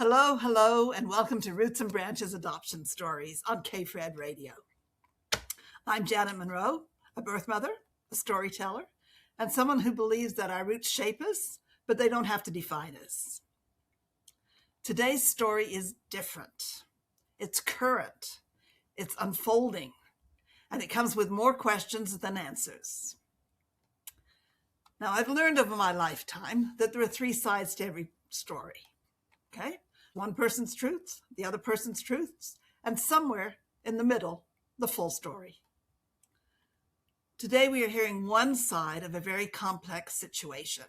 Hello, and welcome to Roots and Branches Adoption Stories on KFred Radio. I'm Janet Munro, a birth mother, a storyteller, and someone who believes that our roots shape us, but they don't have to define us. Today's story is different. It's current, it's unfolding, and it comes with more questions than answers. Now, I've learned over my lifetime that there are three sides to every story. Okay? One person's truths, the other person's truths, and somewhere in the middle, the full story. Today we are hearing one side of a very complex situation.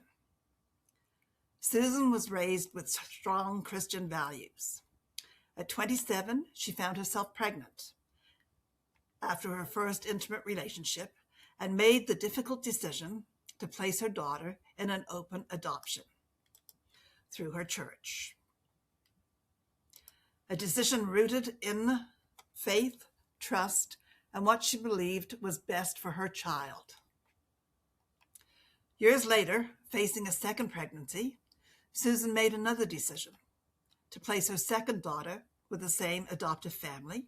Susan was raised with strong Christian values. At 27, she found herself pregnant after her first intimate relationship and made the difficult decision to place her daughter in an open adoption through her church. A decision rooted in faith, trust, and what she believed was best for her child. Years later, facing a second pregnancy, Susan made another decision to place her second daughter with the same adoptive family,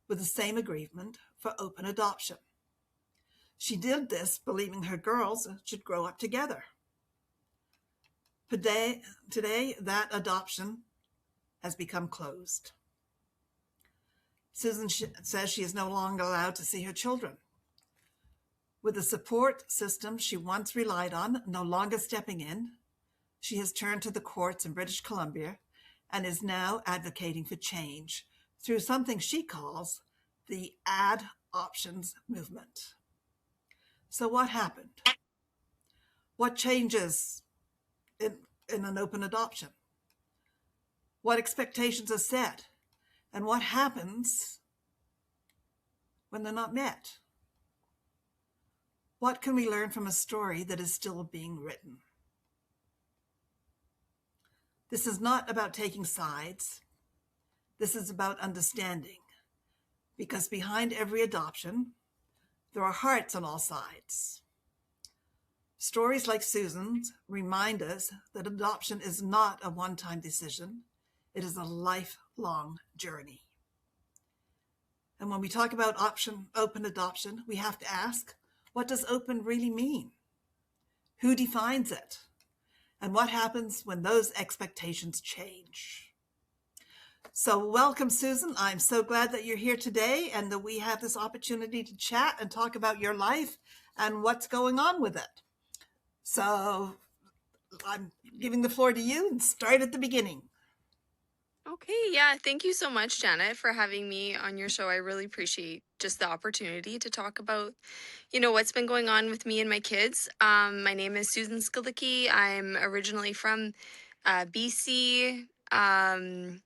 with the same agreement for open adoption. She did this believing her girls should grow up together. Today, that adoption has become closed. Susan says she is no longer allowed to see her children. With the support system she once relied on no longer stepping in, she has turned to the courts in British Columbia and is now advocating for change through something she calls the Ad-Options movement. So what happened? What changes in an open adoption? What expectations are set? And what happens when they're not met? What can we learn from a story that is still being written? This is not about taking sides. This is about understanding. Because behind every adoption, there are hearts on all sides. Stories like Susan's remind us that adoption is not a one-time decision. It is a lifelong journey. And when we talk about open adoption, we have to ask, what does open really mean? Who defines it? And what happens when those expectations change? So welcome, Susan. I'm so glad that you're here today and that we have this opportunity to chat and talk about your life and what's going on with it. So I'm giving the floor to you and start at the beginning. Okay, yeah, thank you so much, Janet, for having me on your show. I really appreciate just the opportunity to talk about, what's been going on with me and my kids. My name is Susan Skalicky. I'm originally from BC. And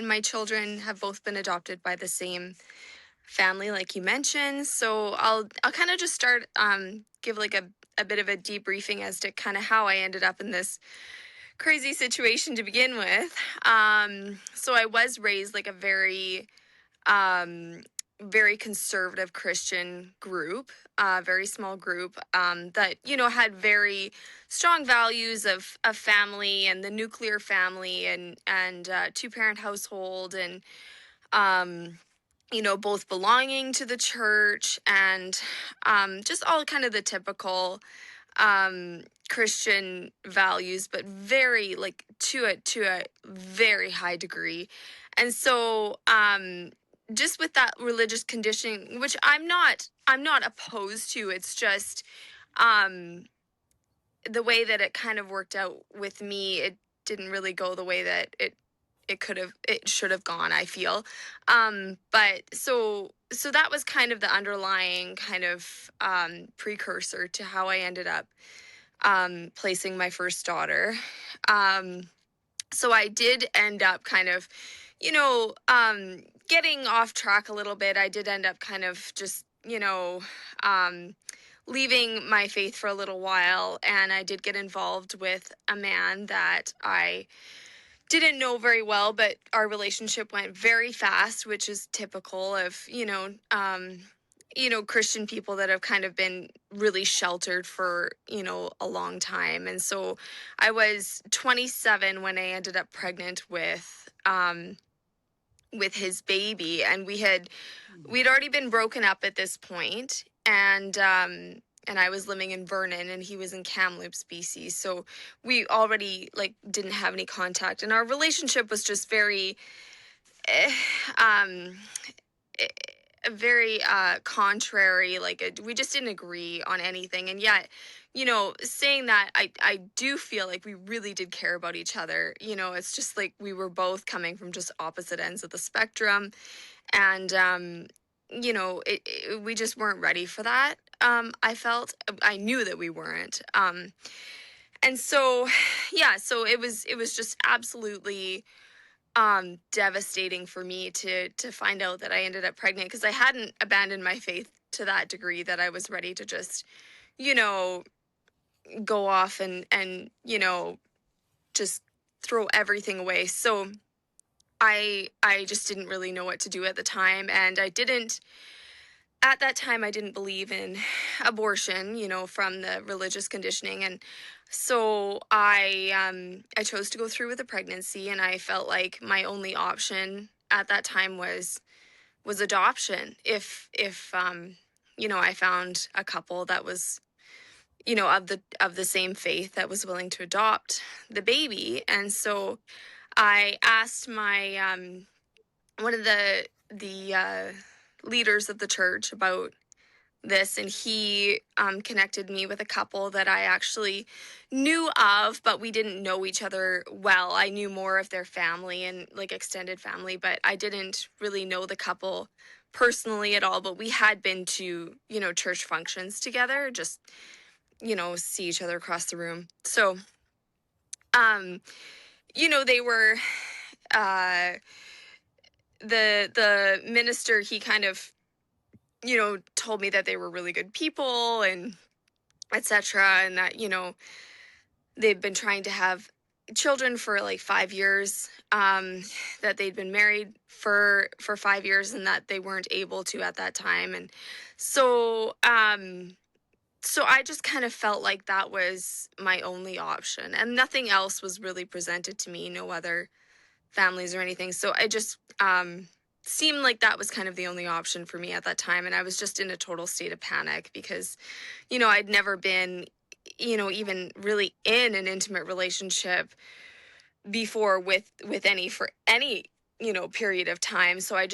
my children have both been adopted by the same family, like you mentioned. So I'll kind of just start, give like a bit of a debriefing as to kind of how I ended up in this crazy situation to begin with. So I was raised like a very, very conservative Christian group, very small group, that, had very strong values of family and the nuclear family and two-parent household and, both belonging to the church and, just all kind of the typical, Christian values, but very like to a very high degree. And so just with that religious conditioning, which I'm not opposed to, it's just the way that it kind of worked out with me, it didn't really go the way that it should have gone, I feel. But so that was kind of the underlying kind of precursor to how I ended up placing my first daughter. So I did end up kind of, getting off track a little bit. I did end up kind of just, leaving my faith for a little while. And I did get involved with a man that I didn't know very well, but our relationship went very fast, which is typical of, Christian people that have kind of been really sheltered for, a long time. And so I was 27 when I ended up pregnant with his baby, and we'd already been broken up at this point, and I was living in Vernon and he was in Kamloops, BC. So we already like didn't have any contact, and our relationship was just very eh, um eh, very contrary. Like we just didn't agree on anything. And yet, saying that, I do feel like we really did care about each other. It's just like we were both coming from just opposite ends of the spectrum. And we just weren't ready for that. I knew that we weren't. And so yeah, so it was just absolutely devastating for me to find out that I ended up pregnant, because I hadn't abandoned my faith to that degree that I was ready to just, you know, go off and just throw everything away. So I just didn't really know what to do at the time, and at that time I didn't believe in abortion, from the religious conditioning. And so I chose to go through with the pregnancy, and I felt like my only option at that time was adoption. If I found a couple that was, of the same faith, that was willing to adopt the baby. And so I asked my one of the leaders of the church about this, and he connected me with a couple that I actually knew of, but we didn't know each other well. I knew more of their family and like extended family, but I didn't really know the couple personally at all. But we had been to, church functions together, just, see each other across the room. So they were uh the minister, he kind of, told me that they were really good people and etc. And that, they've been trying to have children for like 5 years, that they'd been married for 5 years, and that they weren't able to at that time. And so so I just kind of felt like that was my only option, and nothing else was really presented to me, no other families or anything. So I just seemed like that was kind of the only option for me at that time. And I was just in a total state of panic because, I'd never been, even really in an intimate relationship before with any for any, period of time. So I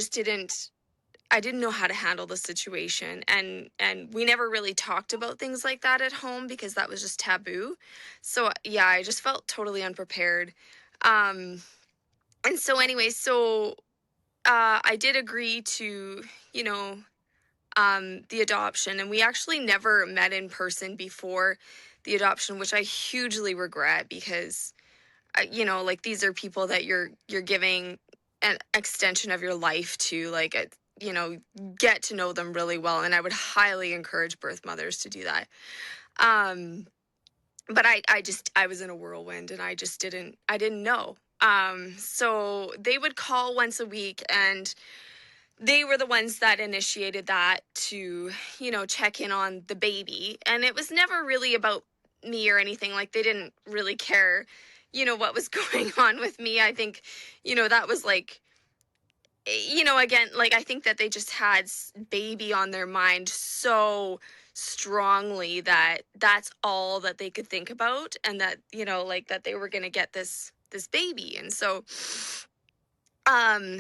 didn't know how to handle the situation. And we never really talked about things like that at home because that was just taboo. So yeah, I just felt totally unprepared. And so anyway, I did agree to, the adoption, and we actually never met in person before the adoption, which I hugely regret because, like these are people that you're giving an extension of your life to, like, get to know them really well. And I would highly encourage birth mothers to do that. But I was in a whirlwind, and I didn't know. So they would call once a week, and they were the ones that initiated that to, check in on the baby. And it was never really about me or anything. Like, they didn't really care, what was going on with me. I think, that was like, again, like, I think that they just had baby on their mind so strongly that that's all that they could think about, and that, like, that they were going to get this baby. And so um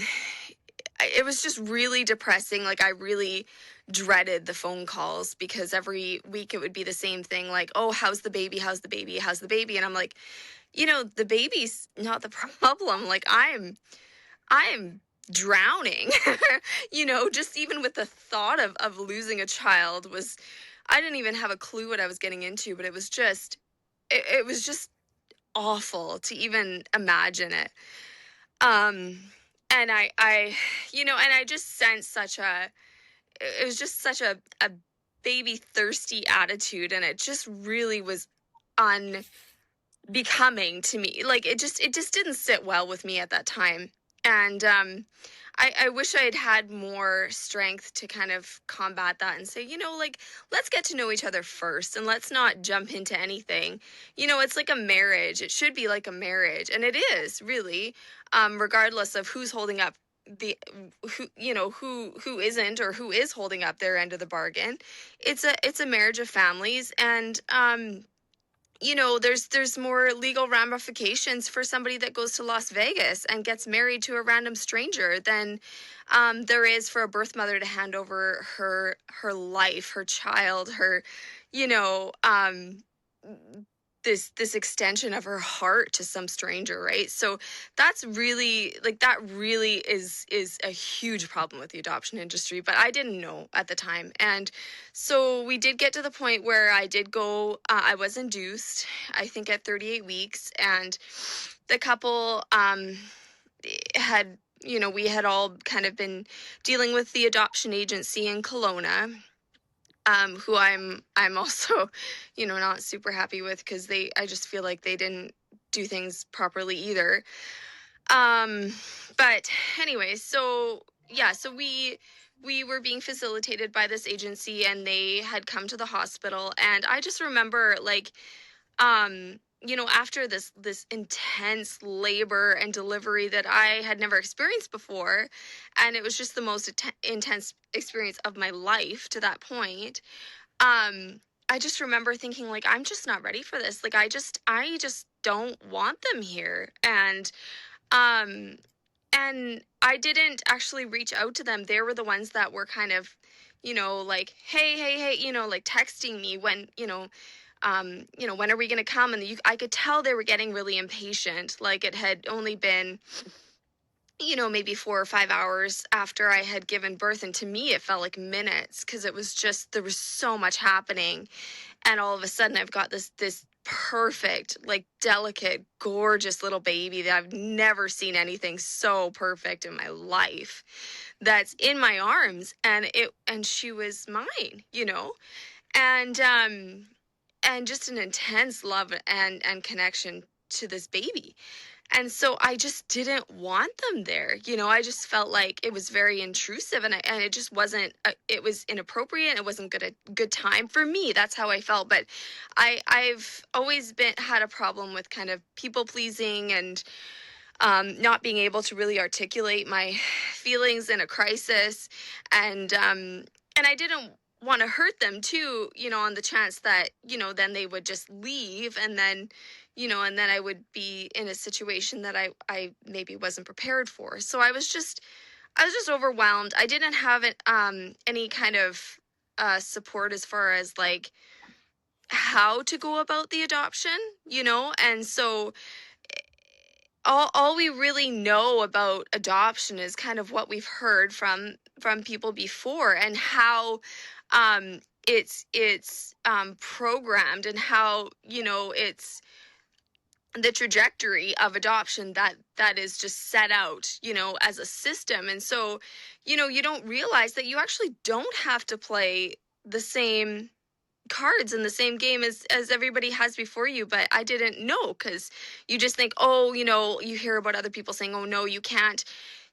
it was just really depressing. Like, I really dreaded the phone calls because every week it would be the same thing, like, oh, how's the baby, how's the baby, how's the baby? And I'm like, the baby's not the problem. Like, I'm drowning. Just even with the thought of losing a child was, I didn't even have a clue what I was getting into. But it was just awful to even imagine it. And I just sensed it was just such a baby thirsty attitude, and it just really was unbecoming to me. Like, it just didn't sit well with me at that time. And I wish I had had more strength to kind of combat that and say, like, let's get to know each other first and let's not jump into anything. It's like a marriage. It should be like a marriage. And it is really, regardless of who's holding up who isn't or who is holding up their end of the bargain. It's a marriage of families. And there's more legal ramifications for somebody that goes to Las Vegas and gets married to a random stranger than there is for a birth mother to hand over her life, her child, her, you know, this extension of her heart to some stranger, right? So that really is a huge problem with the adoption industry, but I didn't know at the time. And so we did get to the point where I did go, I was induced, I think at 38 weeks, and the couple had, we had all kind of been dealing with the adoption agency in Kelowna, who I'm also, not super happy with, because I just feel like they didn't do things properly either. But anyway, so yeah, so we were being facilitated by this agency, and they had come to the hospital, and I just remember, like, after this intense labor and delivery that I had never experienced before, and it was just the most intense experience of my life to that point. I just remember thinking, like, I'm just not ready for this. Like, I just don't want them here. Um and I didn't actually reach out to them. They were the ones that were kind of, like, hey, like texting me when, when are we going to come? And I could tell they were getting really impatient. Like, it had only been, maybe 4 or 5 hours after I had given birth. And to me, it felt like minutes, because it was just, there was so much happening. And all of a sudden I've got this perfect, like, delicate, gorgeous little baby that I've never seen anything so perfect in my life, that's in my arms. And she was mine, and just an intense love and connection to this baby. And so I just didn't want them there. I just felt like it was very intrusive, and it just wasn't, it was inappropriate. It wasn't good time for me. That's how I felt. But I've always had a problem with kind of people pleasing, and not being able to really articulate my feelings in a crisis. And I didn't want to hurt them too, on the chance that, then they would just leave, and then, and then I would be in a situation that I maybe wasn't prepared for. So I was just overwhelmed. I didn't have any kind of support as far as, like, how to go about the adoption, and so all we really know about adoption is kind of what we've heard from people before, and how it's programmed, and how, it's the trajectory of adoption that is just set out, as a system. And so, you don't realize that you actually don't have to play the same cards in the same game as everybody has before you. But I didn't know, because you just think, oh, you hear about other people saying, oh no, you can't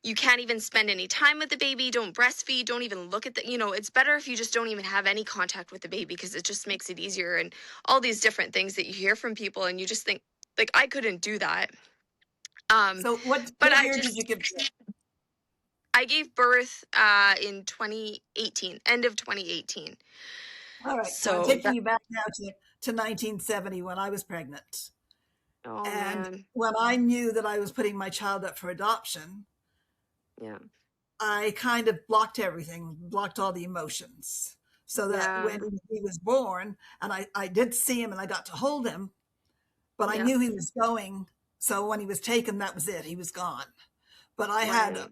even spend any time with the baby, don't breastfeed, don't even look at it's better if you just don't even have any contact with the baby, because it just makes it easier, and all these different things that you hear from people. And you just think, like, I couldn't do that. So But what year did you give birth? I gave birth in 2018, end of 2018. All right, so I'm So taking you back now to 1970 when I was pregnant. oh And man. when I knew that I was putting my child up for adoption, Yeah. I kind of blocked everything, blocked all the emotions. So that Yeah. when he was born, and I did see him and I got to hold him, but I Yeah. knew he was going. So when he was taken, that was it. He was gone. But Right.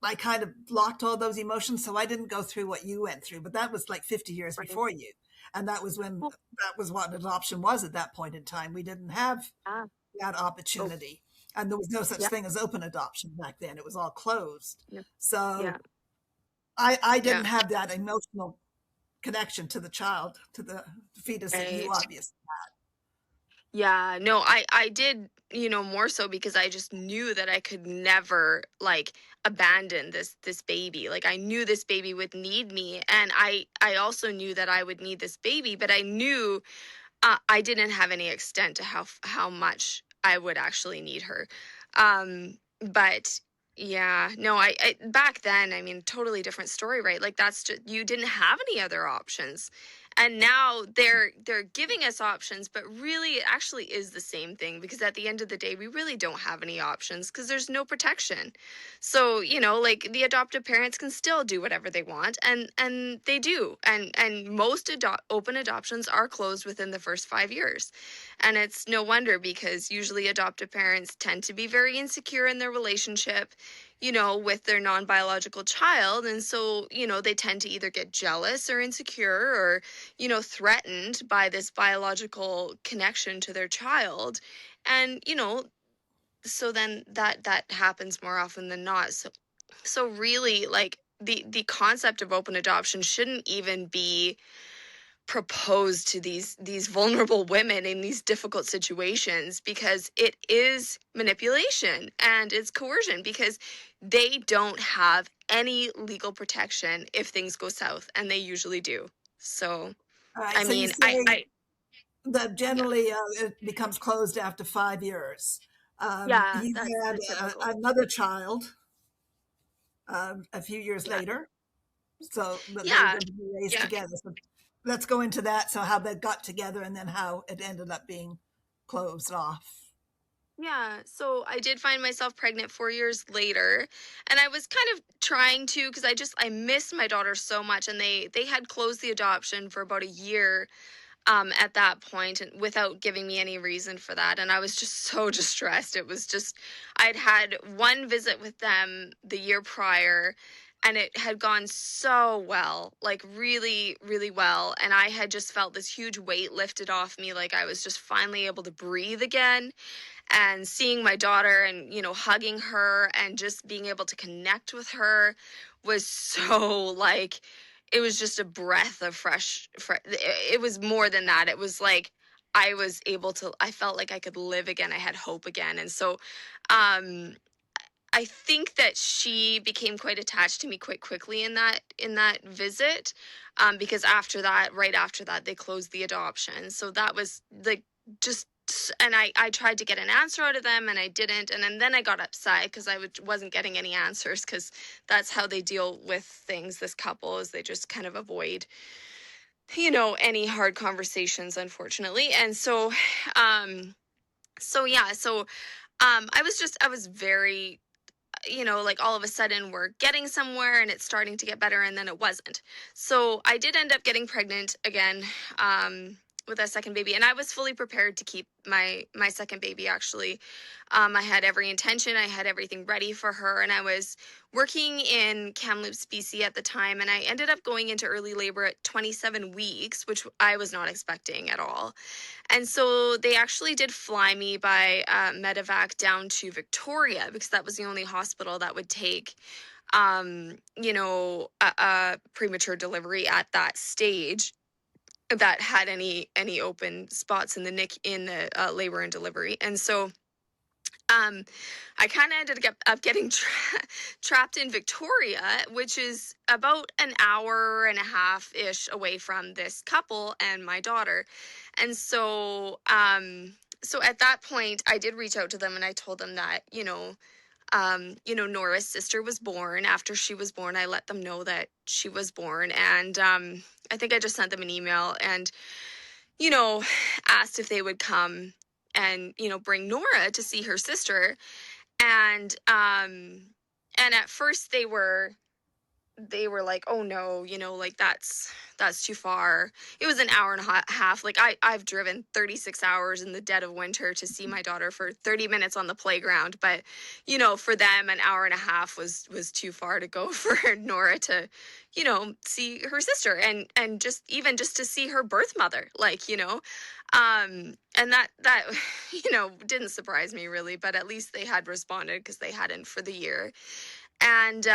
I kind of blocked all those emotions. So I didn't go through what you went through, but that was like 50 years Right. before you. And that was when, Well, that was what adoption was at that point in time. We didn't have yeah. that Oh, opportunity. And there was no such yeah. thing as open adoption back then. It was all closed. Yeah. So Yeah. I Yeah. didn't have that emotional connection to the child, to the fetus that you Right. obviously. Yeah, no, I did, more so because I just knew that I could never like abandon this baby. Like I knew this baby would need me, and I also knew that I would need this baby, but I knew I didn't have any extent to how much I would actually need her. But yeah, no, I back then, I mean, totally different story, right? Like that's just you didn't have any other options. And now they're giving us options, but really it actually is the same thing because at the end of the day, we really don't have any options because there's no protection. So, like the adoptive parents can still do whatever they want, and they do. And most open adoptions are closed within the first 5 years. And it's no wonder because usually adoptive parents tend to be very insecure in their relationship, with their non-biological child. And so, they tend to either get jealous or insecure or, threatened by this biological connection to their child. And, so then that happens more often than not. So really, like the concept of open adoption shouldn't even be proposed to these vulnerable women in these difficult situations because it is manipulation and it's coercion because they don't have any legal protection if things go south, and they usually do. So All right, I so you mean, say that yeah, generally it becomes closed after 5 years. yeah, He that's had the typical. another child a few years Yeah, later, so that they were yeah, going to be raised yeah. together. So let's go into that. So how they got together and then how it ended up being closed off. Yeah, so I did find myself pregnant 4 years later, and I was kind of trying to because I miss my daughter so much, and they had closed the adoption for about a year at that point, and without giving me any reason for that, and I was just so distressed. It was just I'd had one visit with them the year prior, and it had gone so well, like really, really well, and I had just felt this huge weight lifted off me, like I was just finally able to breathe again, and seeing my daughter and hugging her and just being able to connect with her was so like it was just a breath of fresh. It was more than that. It was like I felt like I could live again. I had hope again. And so um I think that she became quite attached to me quite quickly in that visit, because right after that, they closed the adoption. So that was like just, and I tried to get an answer out of them, and I didn't, and then I got upset because wasn't getting any answers because that's how they deal with things. This couple is they just kind of avoid, any hard conversations, unfortunately, and so yeah, so I was very like all of a sudden we're getting somewhere and it's starting to get better, and then it wasn't. So I did end up getting pregnant again, with a second baby, and I was fully prepared to keep my second baby actually. I had every intention, I had everything ready for her, and I was working in Kamloops, BC at the time, and I ended up going into early labor at 27 weeks, which I was not expecting at all. And so they actually did fly me by medevac down to Victoria because that was the only hospital that would take, a premature delivery at that stage that had any open spots in the in the labor and delivery. And so um, I kind of ended up getting trapped in Victoria, which is about an hour and a half ish away from this couple and my daughter. And so at that point, I did reach out to them and I told them that, Nora's sister was born. After she was born, I let them know that she was born. And I think I just sent them an email and, you know, asked if they would come and, bring Nora to see her sister. And at first they were like, oh no, like that's too far. It was an hour and a half. Like I've driven 36 hours in the dead of winter to see my daughter for 30 minutes on the playground, but for them an hour and a half was too far to go for Nora to see her sister and just to see her birth mother, like, and that didn't surprise me really, but at least they had responded because they hadn't for the year. And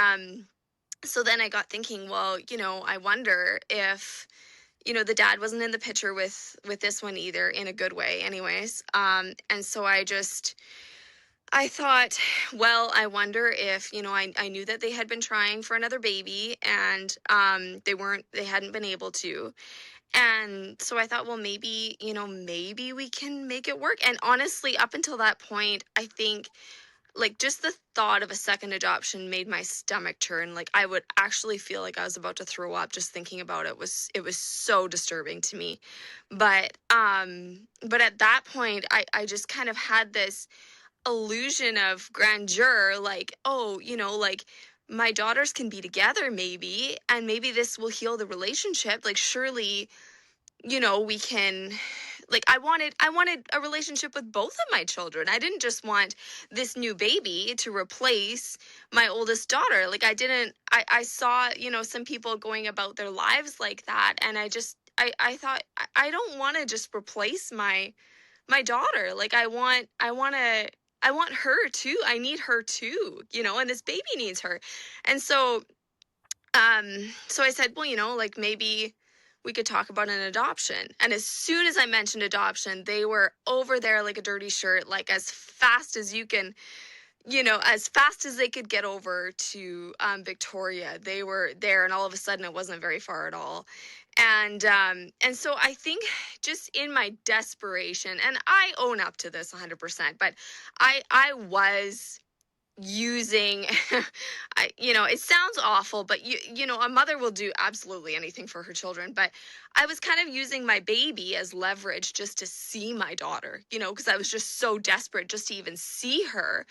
so then I got thinking, well, I wonder if, the dad wasn't in the picture with this one either, in a good way anyways. And so I thought, well, I wonder if, I knew that they had been trying for another baby, and they hadn't been able to. And so I thought, well, maybe we can make it work. And honestly, up until that point, I think, like, just the thought of a second adoption made my stomach turn. Like, I would actually feel like I was about to throw up just thinking about it. It was so disturbing to me. But at that point, I just kind of had this illusion of grandeur, like, oh, like, my daughters can be together, maybe, and maybe this will heal the relationship. Like, surely, we can, like, I wanted a relationship with both of my children. I didn't just want this new baby to replace my oldest daughter. Like, I saw, some people going about their lives like that, and I thought, I don't want to just replace my daughter. Like, I want her too. I need her too, and this baby needs her. And so I said, well, like, maybe we could talk about an adoption. And as soon as I mentioned adoption, they were over there like a dirty shirt, like, as fast as you can, as fast as they could get over to Victoria, they were there. And all of a sudden, it wasn't very far at all. And so I think, just in my desperation, and I own up to this 100%, but I was using it sounds awful, but a mother will do absolutely anything for her children, but I was kind of using my baby as leverage just to see my daughter, because I was just so desperate just to even see her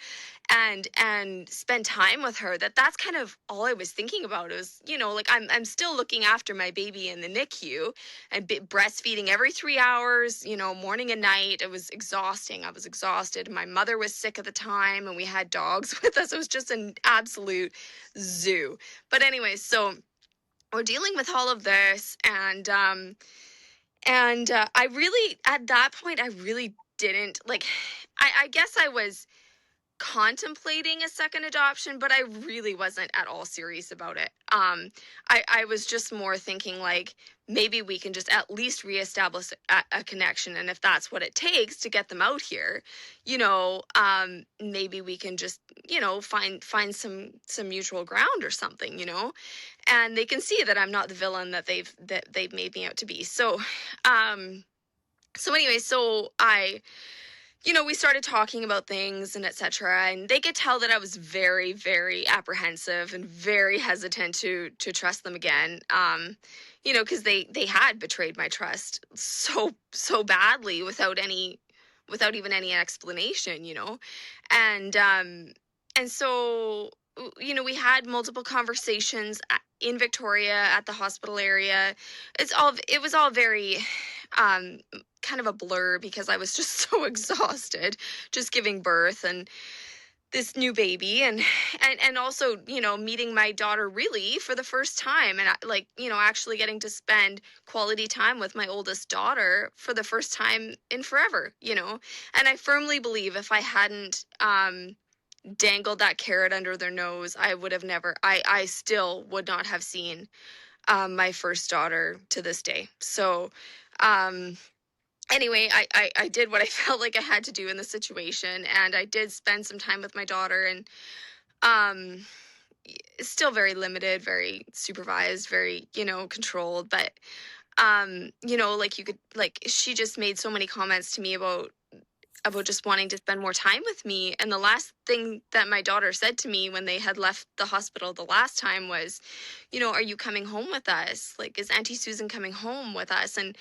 and spend time with her. That's kind of all I was thinking about. It was, like, I'm still looking after my baby in the NICU and breastfeeding every 3 hours, morning and night. It was exhausting. I was exhausted. My mother was sick at the time, and we had dogs with us. It was just an absolute zoo. But anyway, so we're dealing with all of this, and I really, at that point, I really didn't, like, I guess I was contemplating a second adoption, but I really wasn't at all serious about it. I was just more thinking, like, maybe we can just at least reestablish a connection, and if that's what it takes to get them out here, maybe we can just, find some mutual ground or something, and they can see that I'm not the villain that they've made me out to be. So anyway, so we started talking about things and etc. And they could tell that I was very, very apprehensive and very hesitant to trust them again. Because they had betrayed my trust so badly without even any explanation. And so we had multiple conversations in Victoria at the hospital area. It was all very kind of a blur, because I was just so exhausted just giving birth and this new baby, and also, meeting my daughter really for the first time, and actually getting to spend quality time with my oldest daughter for the first time in forever. And I firmly believe, if I hadn't dangled that carrot under their nose, I would have never, I still would not have seen my first daughter to this day. So anyway, I did what I felt like I had to do in the situation, and I did spend some time with my daughter, and still very limited, very supervised, very, controlled, but she just made so many comments to me about just wanting to spend more time with me. And the last thing that my daughter said to me when they had left the hospital the last time was, are you coming home with us? Like, is Auntie Susan coming home with us? And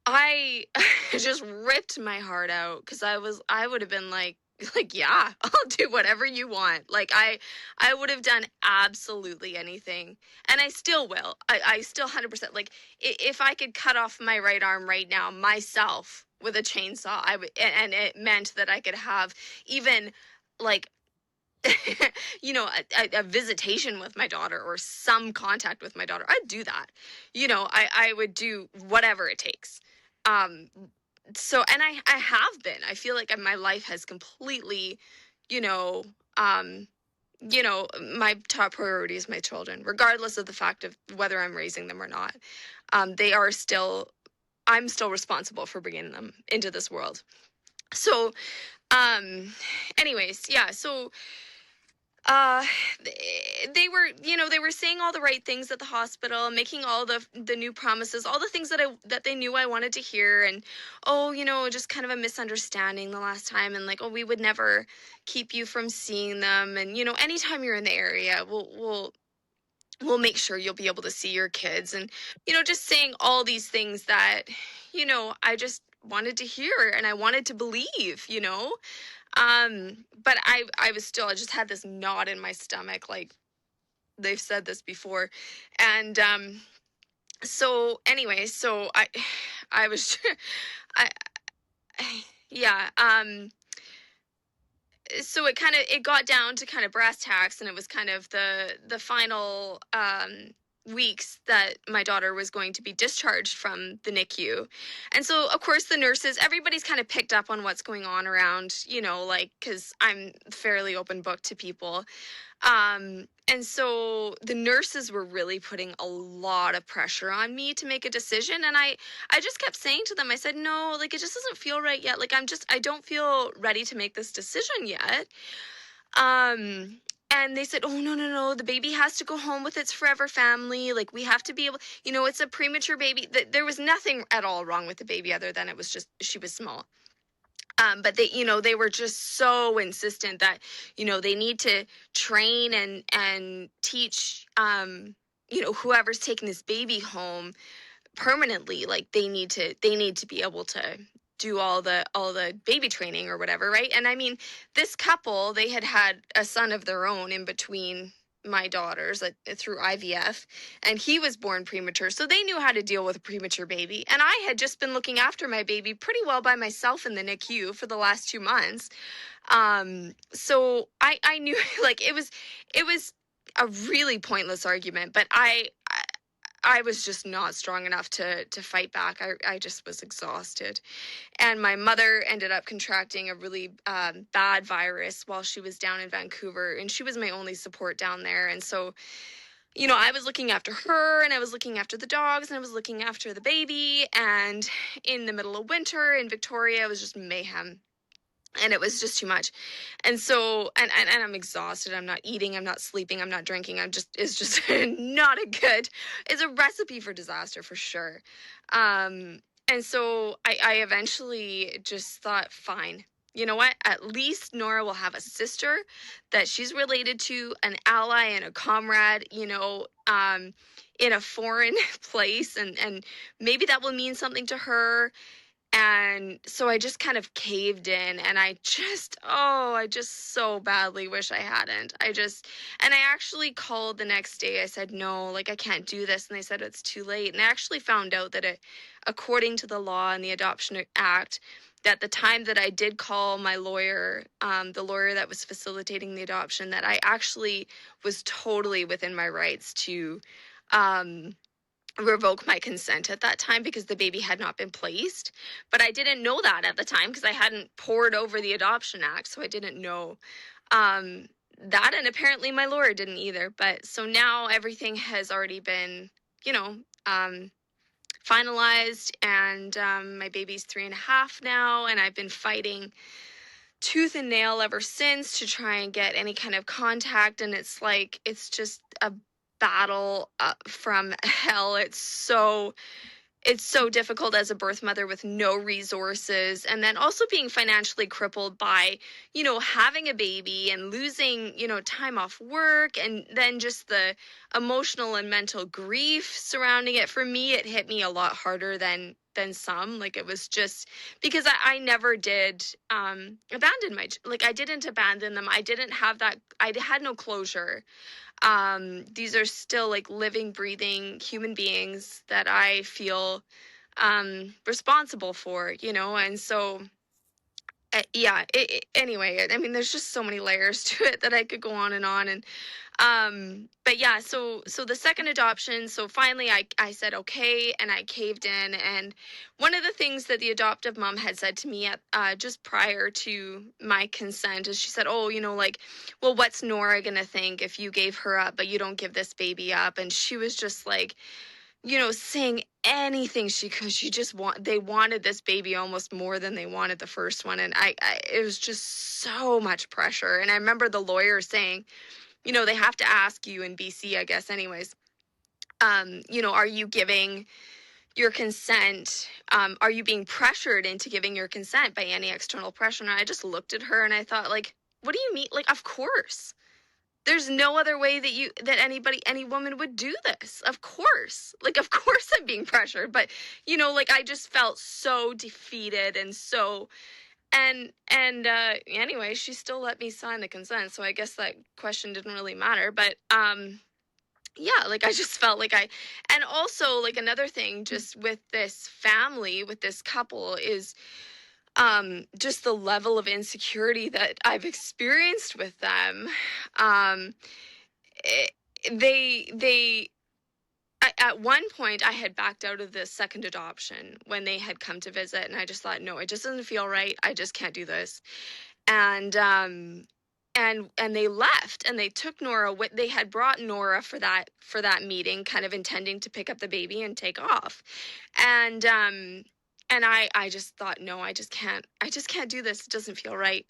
I just ripped my heart out, because I would have been like, yeah, I'll do whatever you want. Like, I would have done absolutely anything, and I still will. I still 100%, like, if I could cut off my right arm right now myself with a chainsaw, I would, and it meant that I could have even, like, a visitation with my daughter, or some contact with my daughter, I'd do that. I would do whatever it takes. So, and I have been, I feel like my life has completely, you know, um, my top priority is my children, regardless of the fact of whether I'm raising them or not. They are still, I'm still responsible for bringing them into this world. So, anyways, yeah, so uh they were saying all the right things at the hospital, making all the new promises, all the things that they knew I wanted to hear. And oh, just kind of a misunderstanding the last time, and like, oh, we would never keep you from seeing them, and anytime you're in the area, we'll make sure you'll be able to see your kids. And just saying all these things that I just wanted to hear and I wanted to believe. But I just had this knot in my stomach, like they've said this before. And so anyway, so I was I yeah, so it got down to kind of brass tacks, and it was kind of the final weeks that my daughter was going to be discharged from the NICU. And so of course the nurses, everybody's kind of picked up on what's going on around, like, because I'm fairly open book to people. And so the nurses were really putting a lot of pressure on me to make a decision. And I just kept saying to them, I said, no, like, it just doesn't feel right yet. Like, I don't feel ready to make this decision yet. And they said, oh, no, no, no, the baby has to go home with its forever family. Like, we have to be able, it's a premature baby. There was nothing at all wrong with the baby other than it was just, she was small. But they were just so insistent that, they need to train and teach, whoever's taking this baby home permanently. Like, they need to be able to do all the baby training or whatever. Right. And I mean, this couple, they had a son of their own in between my daughters through IVF, and he was born premature, so they knew how to deal with a premature baby. And I had just been looking after my baby pretty well by myself in the NICU for the last 2 months. So I knew, like, it was a really pointless argument, but I was just not strong enough to fight back. I just was exhausted. And my mother ended up contracting a really bad virus while she was down in Vancouver, and she was my only support down there. And so, I was looking after her, and I was looking after the dogs, and I was looking after the baby. And in the middle of winter in Victoria, it was just mayhem. And it was just too much. And so, and I'm exhausted. I'm not eating. I'm not sleeping. I'm not drinking. It's just not it's a recipe for disaster for sure. And so I eventually just thought, fine, you know what? At least Nora will have a sister that she's related to, an ally and a comrade, in a foreign place. And maybe that will mean something to her. And so I just kind of caved in, and I just so badly wish I hadn't. And I actually called the next day. I said, no, like, I can't do this. And they said, it's too late. And I actually found out that according to the law and the Adoption Act, that the time that I did call my lawyer, the lawyer that was facilitating the adoption, that I actually was totally within my rights to, revoke my consent at that time because the baby had not been placed. But I didn't know that at the time because I hadn't pored over the Adoption Act, so I didn't know that, and apparently my lawyer didn't either. But so now everything has already been, finalized, and my baby's 3.5 now, and I've been fighting tooth and nail ever since to try and get any kind of contact. And it's like, it's just a battle from hell. It's so difficult as a birth mother with no resources, and then also being financially crippled by, having a baby and losing, time off work, and then just the emotional and mental grief surrounding it. For me, it hit me a lot harder than some. Like, it was just because I never did abandon I didn't abandon them. I didn't have that. I had no closure. These are still, like, living, breathing human beings that I feel responsible for, and so Yeah, anyway, I mean, there's just so many layers to it that I could go on, and but yeah, so the second adoption, so finally I said okay, and I caved in. And one of the things that the adoptive mom had said to me at just prior to my consent is, she said, oh, like, well, what's Nora gonna think if you gave her up but you don't give this baby up? And she was just like, saying anything she could. They wanted this baby almost more than they wanted the first one. And it was just so much pressure. And I remember the lawyer saying, they have to ask you in BC, I guess, anyways, are you giving your consent? Are you being pressured into giving your consent by any external pressure? And I just looked at her and I thought, like, what do you mean? Like, of course. There's no other way that any woman would do this. Of course. Like, of course I'm being pressured. But, like, I just felt so defeated and so, anyway, she still let me sign the consent. So I guess that question didn't really matter. But, yeah, like, I just felt like and also, like, another thing just with this family, with this couple, is just the level of insecurity that I've experienced with them. um it, they at one point I had backed out of the second adoption when they had come to visit, and I just thought, no, it just doesn't feel right, I just can't do this. And they left, and they took Nora with, they had brought Nora for that meeting, kind of intending to pick up the baby and take off. And um and I just thought, no, I just can't do this. It doesn't feel right.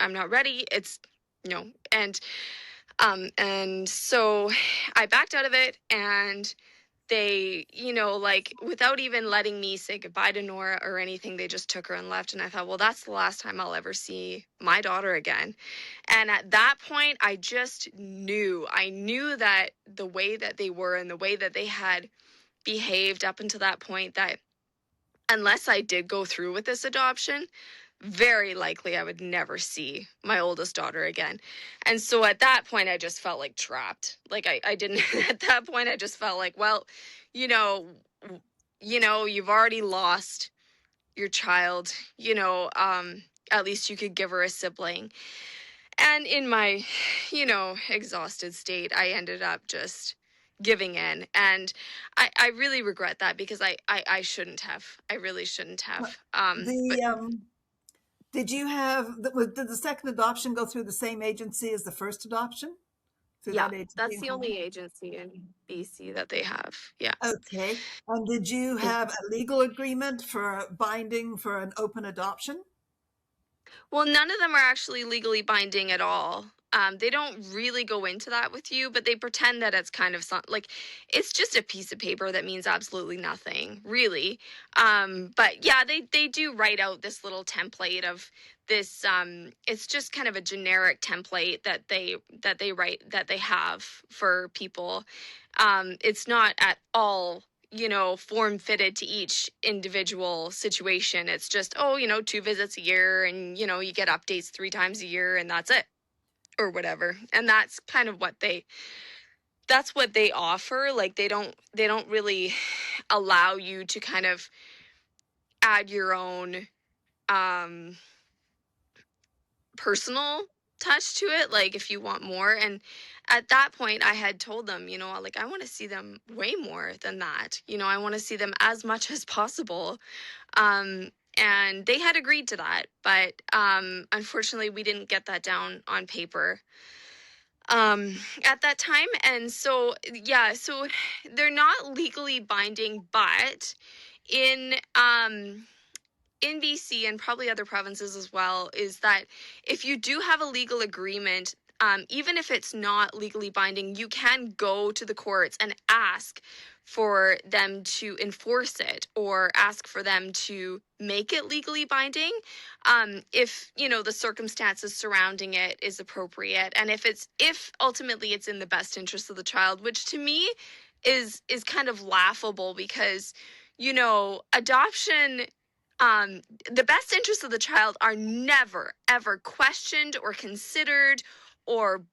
I'm not ready. It's no. And so I backed out of it, and they, like, without even letting me say goodbye to Nora or anything, they just took her and left. And I thought, well, that's the last time I'll ever see my daughter again. And at that point, I knew that the way that they were and the way that they had behaved up until that point, that unless I did go through with this adoption, very likely I would never see my oldest daughter again. And so at that point, I just felt like trapped. Like, I didn't, at that point, I just felt like, well, you know, you've already lost your child, at least you could give her a sibling. And in my, exhausted state, I ended up just giving in. And I really regret that, because I shouldn't have. I really shouldn't have. But The did you have did the second adoption go through the same agency as the first adoption? Through yeah, that agency that's in the Canada? only agency in BC that they have. Yeah. Okay. And did you have a legal agreement for binding for an open adoption? Well, none of them are actually legally binding at all. They don't really go into that with you, but they pretend that it's kind of like, it's just a piece of paper that means absolutely nothing, really. But yeah, they do write out this little template of this. It's just kind of a generic template that they have for people. It's not at all, form fitted to each individual situation. It's just, oh, 2 visits a year, and, you get updates 3 times a year, and that's it, or whatever. And that's kind of that's what they offer. Like, they don't really allow you to kind of add your own um personal touch to it, like, if you want more. And at that point, I had told them, like, I want to see them way more than that. I want to see them as much as possible. And they had agreed to that, but unfortunately, we didn't get that down on paper at that time. And so, yeah, so they're not legally binding, but in in BC, and probably other provinces as well, is that if you do have a legal agreement, even if it's not legally binding, you can go to the courts and ask for them to enforce it, or ask for them to make it legally binding, if, the circumstances surrounding it is appropriate, and if ultimately it's in the best interest of the child, which to me is kind of laughable, because, adoption, the best interests of the child are never ever questioned or considered, or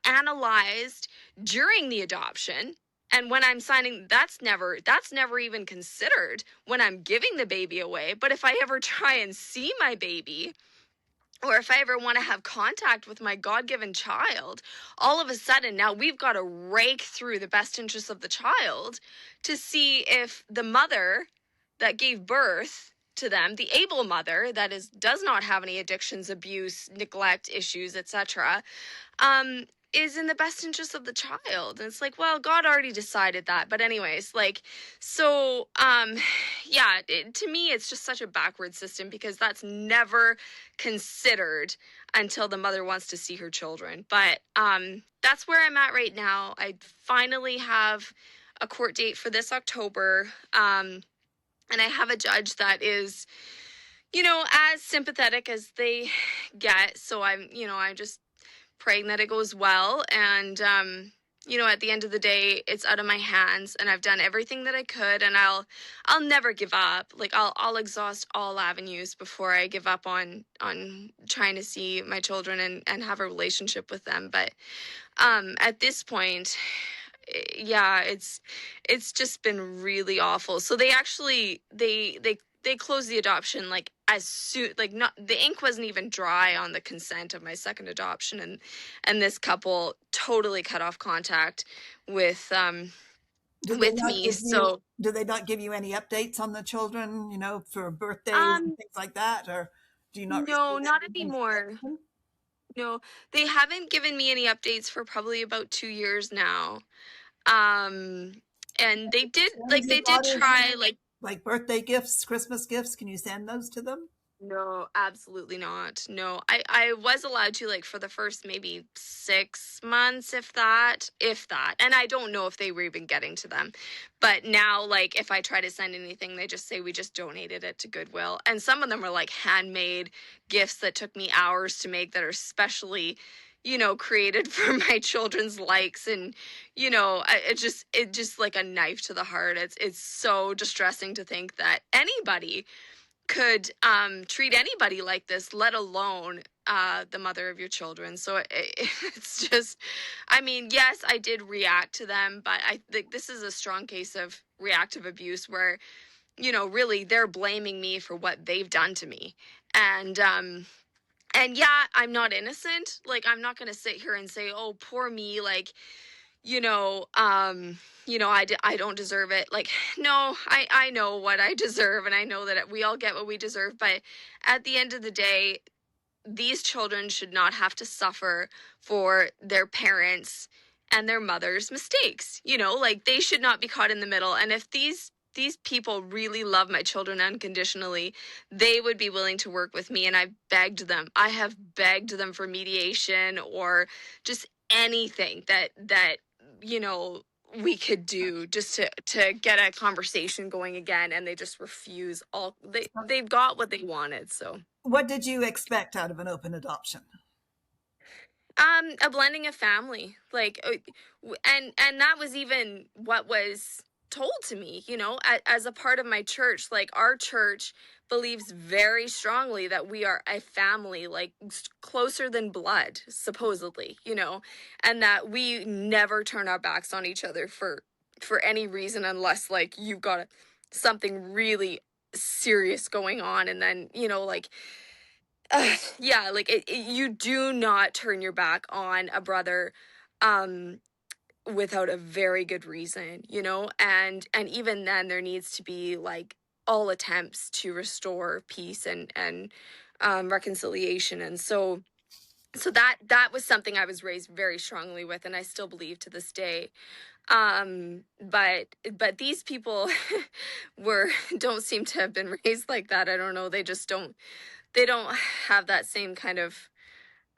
analyzed during the adoption. And when I'm signing, that's never even considered when I'm giving the baby away. But if I ever try and see my baby, or if I ever want to have contact with my God-given child, all of a sudden now we've got to rake through the best interests of the child to see if the mother that gave birth to them, the able mother that does not have any addictions, abuse, neglect issues, etc., is in the best interest of the child. And it's like, well, God already decided that. But anyways, like, so, yeah, to me, it's just such a backward system, because that's never considered until the mother wants to see her children. But that's where I'm at right now. I finally have a court date for this October. And I have a judge that is, as sympathetic as they get. So I'm just praying that it goes well. And, at the end of the day, it's out of my hands, and I've done everything that I could, and I'll never give up. Like, I'll exhaust all avenues before I give up on trying to see my children and have a relationship with them. But, at this point, yeah, it's just been really awful. So they actually, they closed the adoption like as soon, like, not, the ink wasn't even dry on the consent of my second adoption, and this couple totally cut off contact with me. So do they not give you any updates on the children, for birthdays and um things like that? Or do you not no, receive not any anymore. information? No, they haven't given me any updates for probably about 2 years now. Um and Send your they did daughters try, like birthday gifts, Christmas gifts? Can you send those to them? no, absolutely not. No, I was allowed to, like, for the first maybe 6 months, if that. And I don't know if they were even getting to them. But now, like, if I try to send anything, they just say we just donated it to Goodwill. And some of them are like handmade gifts that took me hours to make, that are specially, created for my children's likes. And, it just like a knife to the heart. It's so distressing to think that anybody could treat anybody like this, let alone the mother of your children. So it's just, I mean, yes, I did react to them, but I think this is a strong case of reactive abuse where, really they're blaming me for what they've done to me. And yeah, I'm not innocent. Like, I'm not going to sit here and say, oh, poor me, like, you know, um, I don't deserve it. Like, no, I know what I deserve, and I know that we all get what we deserve. But at the end of the day, these children should not have to suffer for their parents and their mother's mistakes. Like, they should not be caught in the middle. And if these people really love my children unconditionally, they would be willing to work with me. And I have begged them for mediation, or just anything that we could do just to get a conversation going again, and they just refuse. They've got what they wanted. So What did you expect out of an open adoption? a blending of family, like, and that was even what was told to me, as a part of my church. Like, our church believes very strongly that we are a family, like, closer than blood, supposedly, and that we never turn our backs on each other for any reason, unless, like, you've got something really serious going on. And then, like, yeah, like, you do not turn your back on a brother um without a very good reason, and even then there needs to be, like, all attempts to restore peace and reconciliation. And so that was something I was raised very strongly with, and I still believe to this day. But these people were don't seem to have been raised like that. I don't know, they don't have that same kind of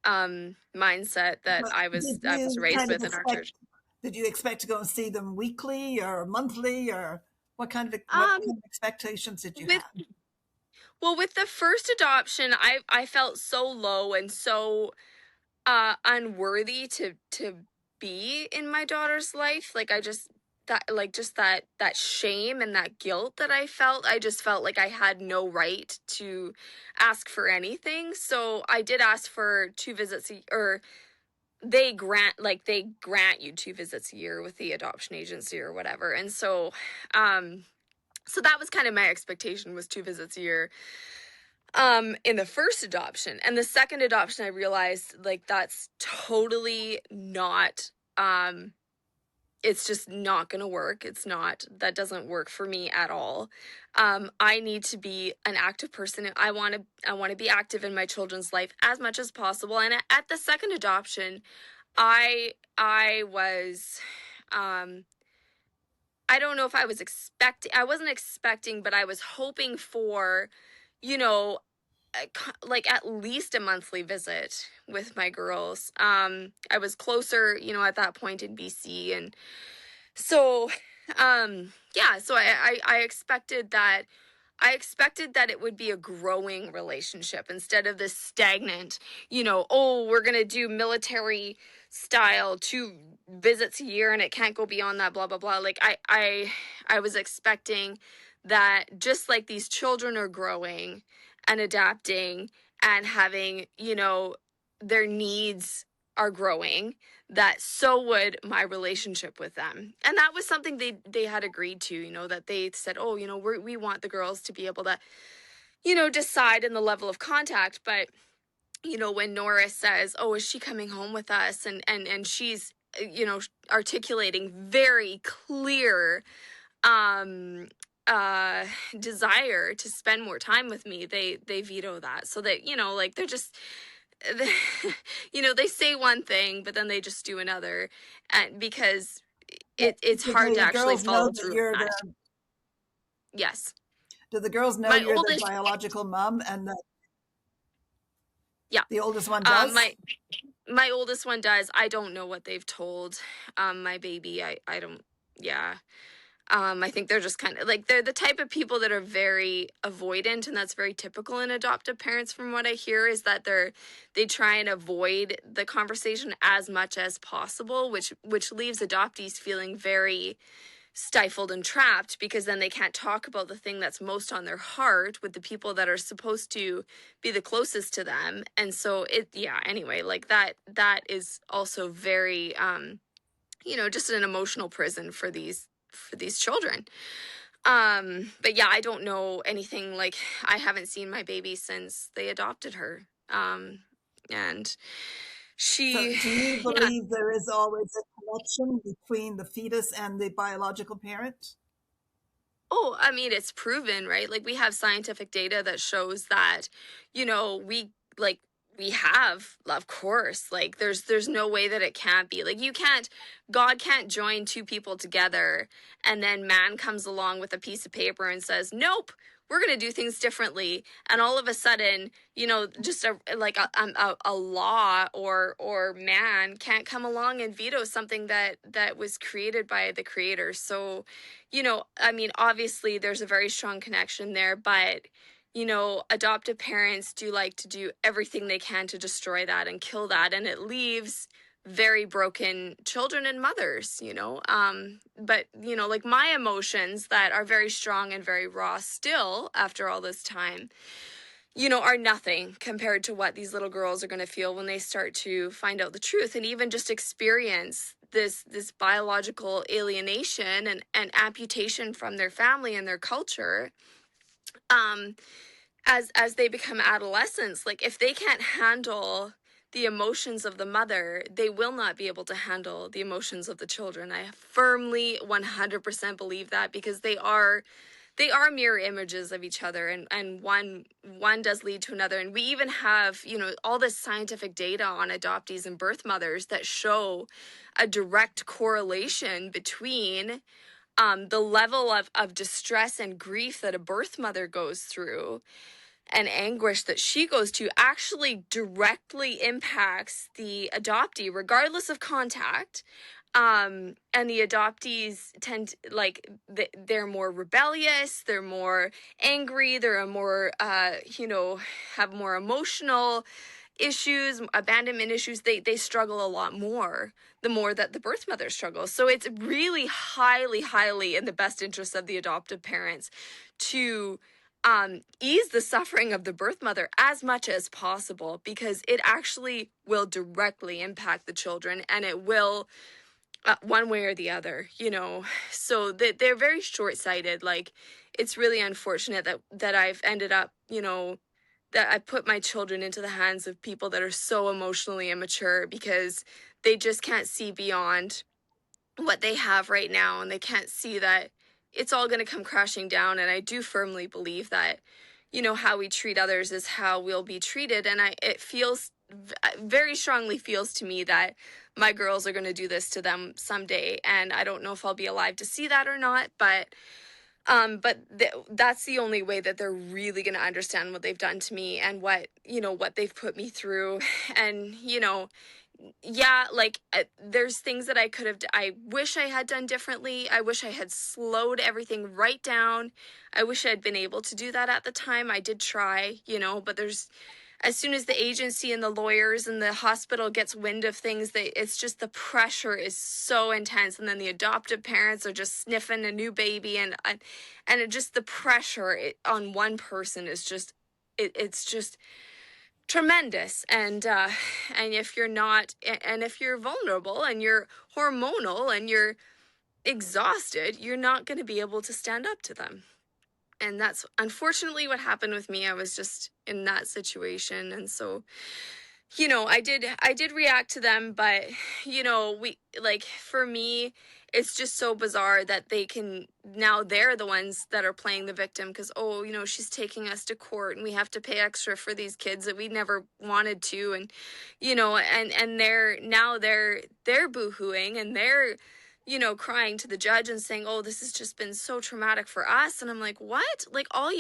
mindset that But I was raised with in our church. did you expect to go and see them weekly or monthly, or what Um, kind of expectations did you with have? Well, with the first adoption, I felt so low and so unworthy to be in my daughter's life. Like, I just that shame and that guilt that I just felt like I had no right to ask for anything. So I did ask for 2 visits or they grant you 2 visits a year with the adoption agency or whatever. And so so that was kind of my expectation, was 2 visits a year in the first adoption. And the second adoption, I realized like that's totally not it's just not going to work. That doesn't work for me at all. I need to be an active person. I want to be active in my children's life as much as possible. And at the second adoption, I was, I don't know if I wasn't expecting, but I was hoping for, you know, like at least a monthly visit with my girls. I was closer, at that point in BC. And so, yeah, so I expected that. I expected that it would be a growing relationship instead of this stagnant, oh, we're going to do military style 2 visits a year and it can't go beyond that, blah, blah, blah. Like I was expecting that just like these children are growing and adapting and having, their needs are growing, that so would my relationship with them. And that was something they had agreed to, that they said, oh, we want the girls to be able to, decide in the level of contact. But, when Norris says, oh, is she coming home with us? And she's, articulating very clear desire to spend more time with me, they veto that. So that, like they're just, they say one thing, but then they just do another, and because it's hard to The actually girls know follow that through you're on that. the. Yes. Do the girls know My you're the oldest, biological mom, and yeah. the oldest one does? My oldest one does. I don't know what they've told my baby. I don't, yeah. I think they're just kind of like, they're the type of people that are very avoidant, and that's very typical in adoptive parents. From what I hear, is that they try and avoid the conversation as much as possible, which leaves adoptees feeling very stifled and trapped, because then they can't talk about the thing that's most on their heart with the people that are supposed to be the closest to them. And so anyway, like that is also very just an emotional prison for these children. But yeah, I don't know anything. Like, I haven't seen my baby since they adopted her. And So, she, do you yeah. believe there is always a connection between the fetus and the biological parent? Oh, I mean, it's proven, right? Like, we have scientific data that shows that, we like we have, of course, like there's no way that it can't be. Like, God can't join two people together and then man comes along with a piece of paper and says, "Nope, we're going to do things differently." And all of a sudden, just a law or man can't come along and veto something that was created by the creator. So, I mean, obviously there's a very strong connection there, but adoptive parents do like to do everything they can to destroy that and kill that, and it leaves very broken children and mothers. But like, my emotions that are very strong and very raw still after all this time, are nothing compared to what these little girls are going to feel when they start to find out the truth and even just experience this biological alienation and amputation from their family and their culture. As they become adolescents, like, if they can't handle the emotions of the mother, they will not be able to handle the emotions of the children. I firmly 100% believe that, because they are mirror images of each other, and one does lead to another. And we even have, all this scientific data on adoptees and birth mothers that show a direct correlation between the level of distress and grief that a birth mother goes through and anguish that she goes to actually directly impacts the adoptee, regardless of contact. And the adoptees tend to, like, they're more rebellious, they're more angry, they're more, have more emotional issues, abandonment issues. They struggle a lot more the more that the birth mother struggles. So it's really highly, highly in the best interest of the adoptive parents to ease the suffering of the birth mother as much as possible, because it actually will directly impact the children, and it will, one way or the other, so that they're very short-sighted. Like, it's really unfortunate that I've ended up, that I put my children into the hands of people that are so emotionally immature, because they just can't see beyond what they have right now, and they can't see that it's all going to come crashing down. And I do firmly believe that, how we treat others is how we'll be treated. And it feels very strongly feels to me that my girls are going to do this to them someday, and I don't know if I'll be alive to see that or not, but that's the only way that they're really going to understand what they've done to me, and what they've put me through. And yeah, like, there's things that I wish I had done differently. I wish I had slowed everything right down. I wish I'd been able to do that at the time. I did try, but as soon as the agency and the lawyers and the hospital gets wind of things, it's just, the pressure is so intense. And then the adoptive parents are just sniffing a new baby, and it just, the pressure on one person is just, it's just tremendous. And if you're not, and if you're vulnerable and you're hormonal and you're exhausted, you're not going to be able to stand up to them. And that's unfortunately what happened with me. I was just in that situation. And so, I did react to them, but, for me, it's just so bizarre that now they're the ones that are playing the victim, because, oh, she's taking us to court and we have to pay extra for these kids that we never wanted to. And, and they're boohooing, and they're, crying to the judge and saying, oh, this has just been so traumatic for us. And I'm like, what? Like, all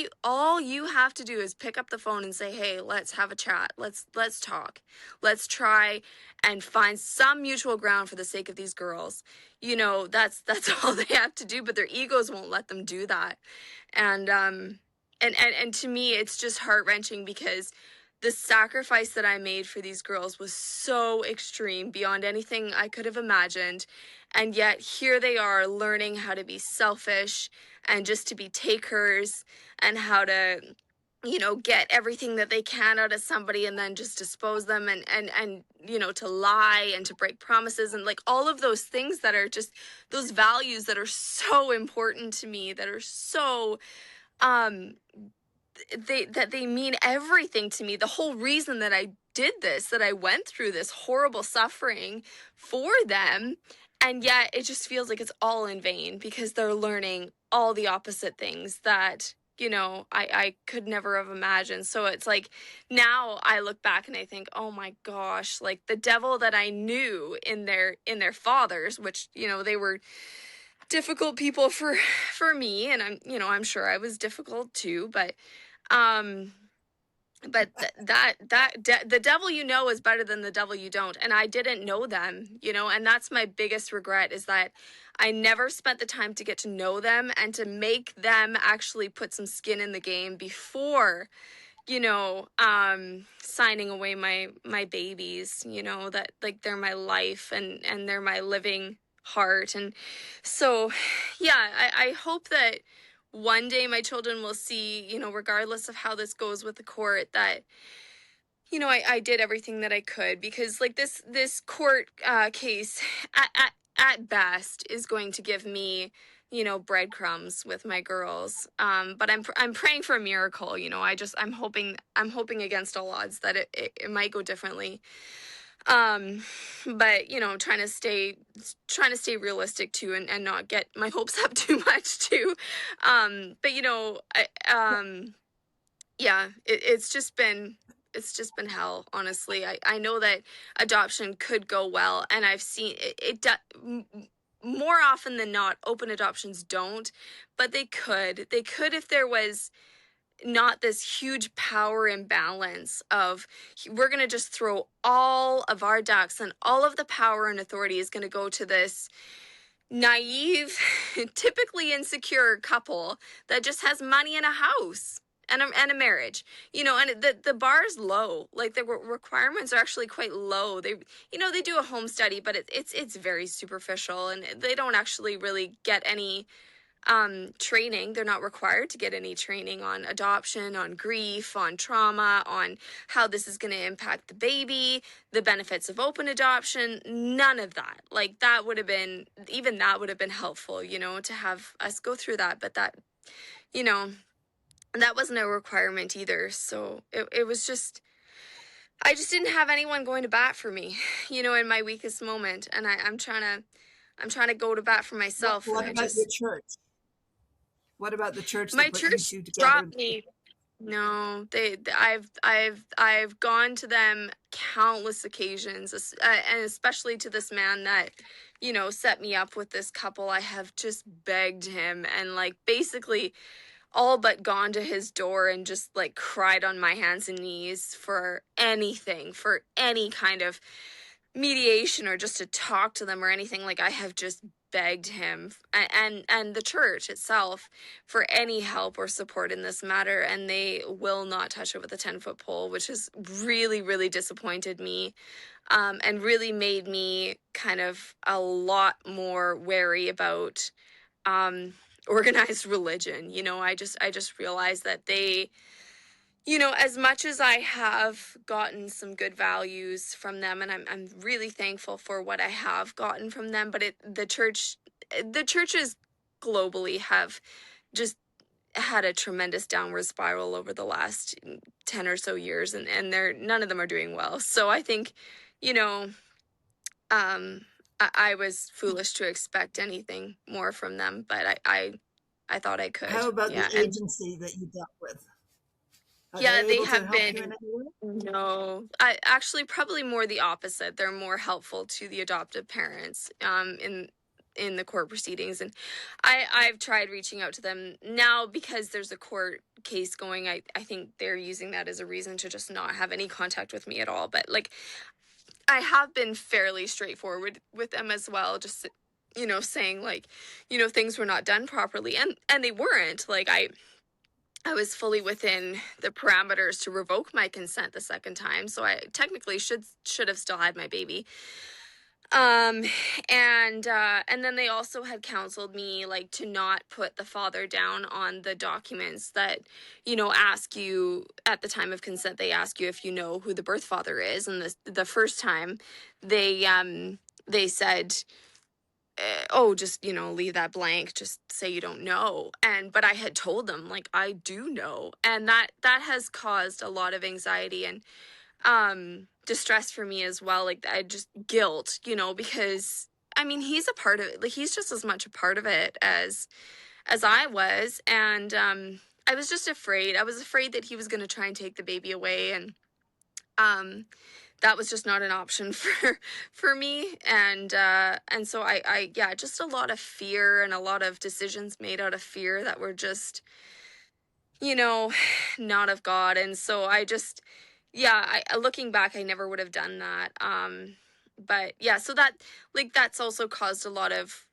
you have to do is pick up the phone and say, hey, let's have a chat. Let's talk. Let's try and find some mutual ground for the sake of these girls. That's all they have to do, but their egos won't let them do that. And to me, it's just heart-wrenching, because the sacrifice that I made for these girls was so extreme, beyond anything I could have imagined. And yet here they are, learning how to be selfish and just to be takers, and how to, get everything that they can out of somebody and then just dispose them, and to lie and to break promises, and like all of those things that are just those values that are so important to me, that are so, they mean everything to me. The whole reason that I did this, that I went through this horrible suffering for them, and yet it just feels like it's all in vain, because they're learning all the opposite things that, I could never have imagined. So it's like, now I look back and I think, oh my gosh, like, the devil that I knew in their fathers, which, they were difficult people for me, and I'm sure I was difficult too, but the devil is better than the devil you don't. And I didn't know them, and that's my biggest regret, is that I never spent the time to get to know them and to make them actually put some skin in the game before, signing away my babies, that, like, they're my life, and they're my living heart. And so, yeah, I hope that one day my children will see, regardless of how this goes with the court, that, I did everything that I could, because, like, this court case at best is going to give me, breadcrumbs with my girls. But I'm praying for a miracle. I'm hoping against all odds that it might go differently. But I'm trying to stay realistic too, and not get my hopes up too much too. But yeah, it's just been hell, honestly. I know that adoption could go well, and I've seen it more often than not. Open adoptions don't, but they could if there was not this huge power imbalance of, we're going to just throw all of our ducks, and all of the power and authority is going to go to this naive, typically insecure couple that just has money and a house and a marriage, and the bar's low. Like, the requirements are actually quite low. They do a home study, but it's very superficial, and they don't actually really get any training. They're not required to get any training on adoption, on grief, on trauma, on how this is going to impact the baby, the benefits of open adoption. None of that. Like that would have been, even that would have been helpful, to have us go through that. But that, you know, that wasn't a requirement either. So it was just, I just didn't have anyone going to bat for me, in my weakest moment. And I'm trying to go to bat for myself. What And about your church? What about the church my that put you church two together? dropped me. No, I've gone to them countless occasions, and especially to this man that, set me up with this couple. I have just begged him and like basically all but gone to his door and just like cried on my hands and knees for anything, for any kind of mediation or just to talk to them or anything. Like I have just begged him and the church itself for any help or support in this matter, and they will not touch it with a 10-foot pole, which has really, really disappointed me, and really made me kind of a lot more wary about organized religion. I just realized that they, as much as I have gotten some good values from them, and I'm really thankful for what I have gotten from them, but the churches globally have just had a tremendous downward spiral over the last 10 or so years, and none of them are doing well. So I think, I was foolish to expect anything more from them, but I thought I could. How about the Yeah. And agency that you dealt with? Are yeah, they they able to have help you in been, any way? no, I actually probably more the opposite. They're more helpful to the adoptive parents in the court proceedings. And I've tried reaching out to them now because there's a court case going. I think they're using that as a reason to just not have any contact with me at all. But like I have been fairly straightforward with them as well, just saying like, things were not done properly, and they weren't. Like I was fully within the parameters to revoke my consent the second time, so I technically should have still had my baby. And then they also had counseled me like to not put the father down on the documents that, ask you at the time of consent. They ask you if you know who the birth father is, and the first time they said, oh, just, leave that blank, just say you don't know. But I had told them like I do know, and that has caused a lot of anxiety and distress for me as well. Like I just guilt, because I mean he's a part of it. Like he's just as much a part of it as I was. And I was just afraid. I was afraid that he was going to try and take the baby away, and that was just not an option for me. And so I yeah, just a lot of fear and a lot of decisions made out of fear that were just, not of God. And so I just, yeah, looking back, I never would have done that. But yeah, so that, like, that's also caused a lot of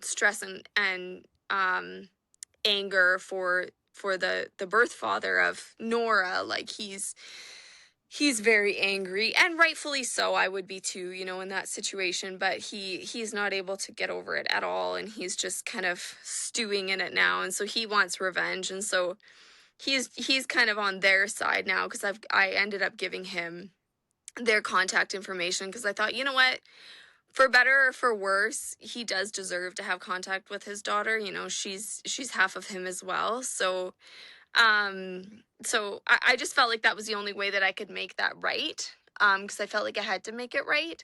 stress and anger for the birth father of Nora. Like he's very angry, and rightfully so. I would be too, in that situation, but he's not able to get over it at all, and he's just kind of stewing in it now, and so he wants revenge. And so he's kind of on their side now, because I ended up giving him their contact information, because I thought, you know what, for better or for worse, he does deserve to have contact with his daughter. She's half of him as well. So I just felt like that was the only way that I could make that right, because I felt like I had to make it right.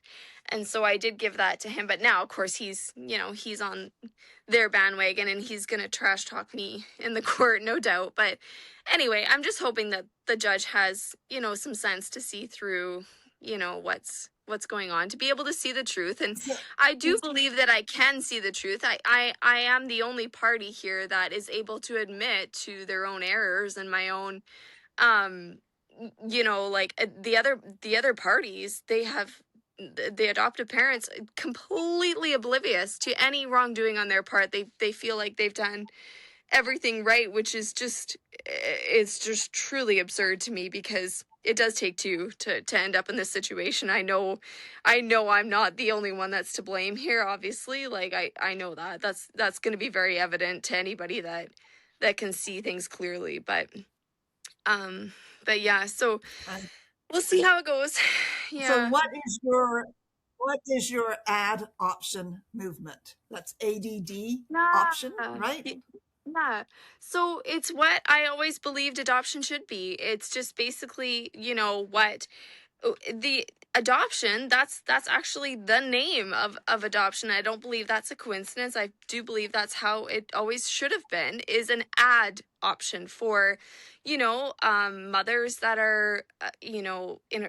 And so I did give that to him. But now, of course, he's on their bandwagon, and he's going to trash talk me in the court, no doubt. But anyway, I'm just hoping that the judge has, some sense to see through, what's going on, to be able to see the truth. And I do believe that I can see the truth. I am the only party here that is able to admit to their own errors and my own, like the other parties, they have the adoptive parents completely oblivious to any wrongdoing on their part. They feel like they've done everything right, which is just, it's just truly absurd to me, because it does take two to end up in this situation. I know I'm not the only one that's to blame here, obviously. Like I know that's going to be very evident to anybody that can see things clearly, um but yeah, so And we'll see how it goes. so Yeah. what is your add option movement? That's ADD Yeah. option, right? Yeah. So it's what I always believed adoption should be. It's just basically, what the adoption, that's actually the name of adoption. I don't believe that's a coincidence. I do believe that's how it always should have been, is an add option for mothers that are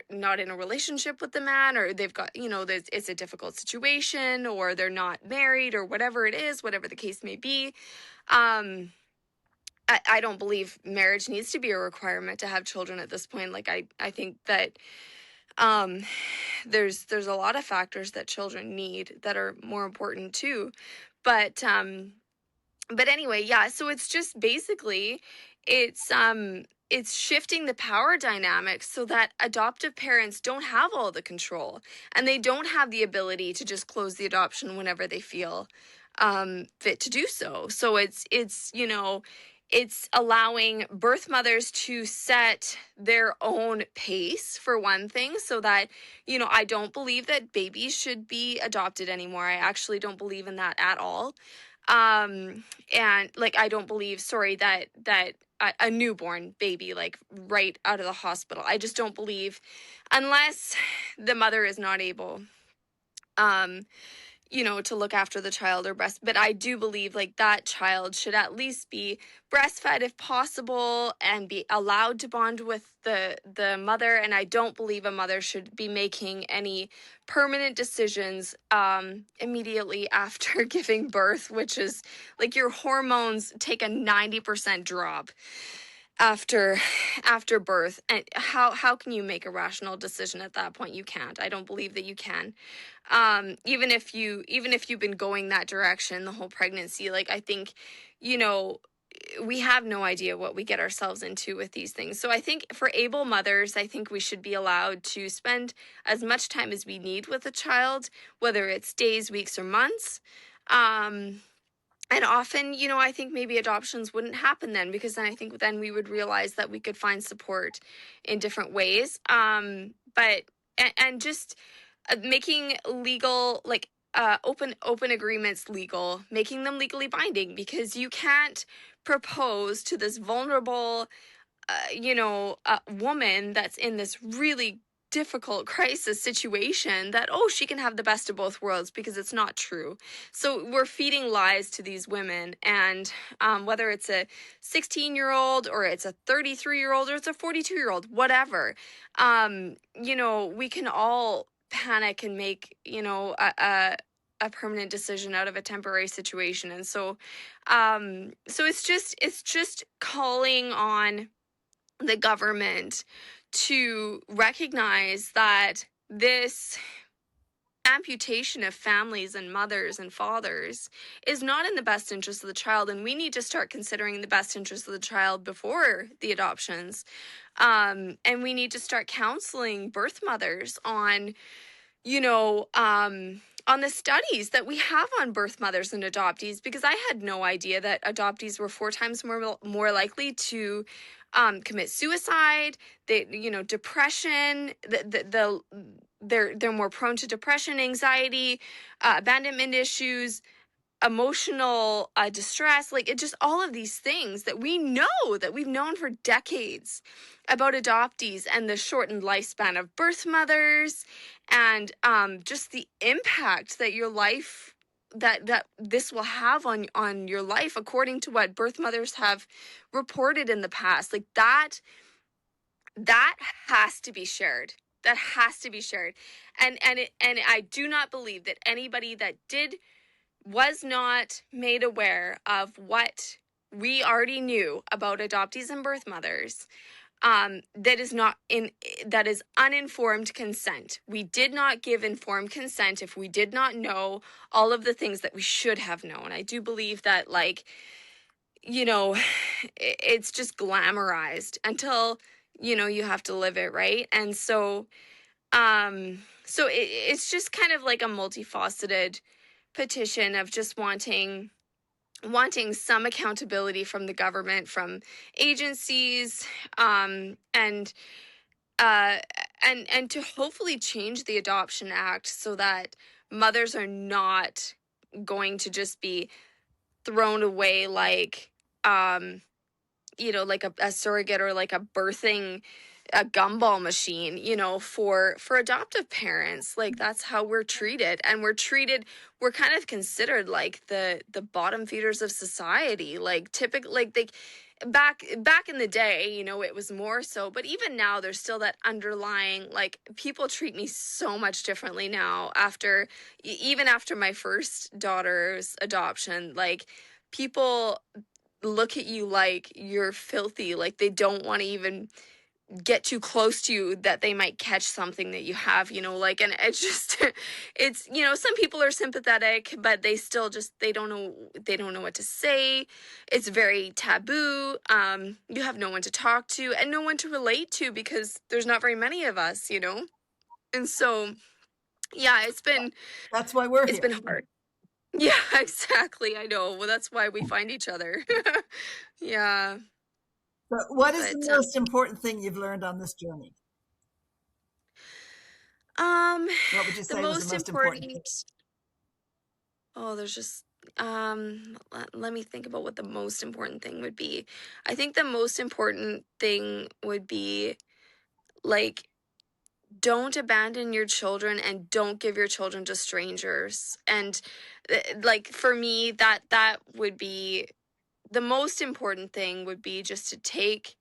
not in a relationship with the man, or they've got it's a difficult situation, or they're not married, or whatever it is, whatever the case may be. I don't believe marriage needs to be a requirement to have children at this point. Like I think that um there's a lot of factors that children need that are more important too. But anyway, yeah, so it's just basically it's shifting the power dynamics so that adoptive parents don't have all the control, and they don't have the ability to just close the adoption whenever they feel fit to do so. So it's allowing birth mothers to set their own pace, for one thing, so that I don't believe that babies should be adopted anymore. I actually don't believe in that at all. And like, I don't believe, sorry, that a newborn baby, like right out of the hospital, I just don't believe, unless the mother is not able um to look after the child or breast. But I do believe like that child should at least be breastfed if possible, and be allowed to bond with the mother. And I don't believe a mother should be making any permanent decisions immediately after giving birth, which is like your hormones take a 90% drop after birth. And how can you make a rational decision at that point? You can't. I don't believe that you can. Even if you've been going that direction the whole pregnancy. Like, I think we have no idea what we get ourselves into with these things. So I think for able mothers, I think we should be allowed to spend as much time as we need with a child, whether it's days, weeks, or months. And often, I think maybe adoptions wouldn't happen then, because then I think then we would realize that we could find support in different ways. And just making legal, like, open agreements legal, making them legally binding, because you can't propose to this vulnerable, woman that's in this really difficult crisis situation that, oh, she can have the best of both worlds, because it's not true. So we're feeding lies to these women. And whether it's a 16-year-old or it's a 33-year-old or it's a 42-year-old, whatever, we can all panic and make, a permanent decision out of a temporary situation. And so it's just calling on the government to recognize that this amputation of families and mothers and fathers is not in the best interest of the child, and we need to start considering the best interest of the child before the adoptions. And we need to start counseling birth mothers on on the studies that we have on birth mothers and adoptees, because I had no idea that adoptees were 4 times more likely to commit suicide. They, depression. They're more prone to depression, anxiety, abandonment issues, emotional distress. Like, it just, all of these things that we know, that we've known for decades about adoptees, and the shortened lifespan of birth mothers, and just the impact that your life, that this will have on your life, according to what birth mothers have reported in the past. Like, that has to be shared. That has to be shared. And I do not believe that anybody that was not made aware of what we already knew about adoptees and birth mothers, that is uninformed consent. We did not give informed consent if we did not know all of the things that we should have known. I do believe that, like, it's just glamorized until you have to live it, right? And so it's just kind of like a multifaceted petition of just wanting some accountability from the government, from agencies, and uh, and to hopefully change the Adoption Act so that mothers are not going to just be thrown away like like a surrogate, or like a gumball machine, for adoptive parents. Like, that's how we're treated, and we're kind of considered like the bottom feeders of society. Like, typically, like, they back in the day, it was more so, but even now there's still that underlying, like, people treat me so much differently now after even after my first daughter's adoption. Like, people look at you like you're filthy, like they don't want to even get too close to you, that they might catch something that you have, like. And it's just it's, some people are sympathetic, but they still just, they don't know what to say. It's very taboo. You have no one to talk to and no one to relate to, because there's not very many of us. And so, yeah, That's why we're it's here. been hard. Yeah, exactly. I know. Well, that's why we find each other. Yeah. But what is the But most important thing you've learned on this journey? um What would you the say was the most most important thing? important, there's just, let me think about what the most important thing would be. I think the most important thing would be, like, don't abandon your children, and don't give your children to strangers. And like, for me, that would be the most important thing, would be just to take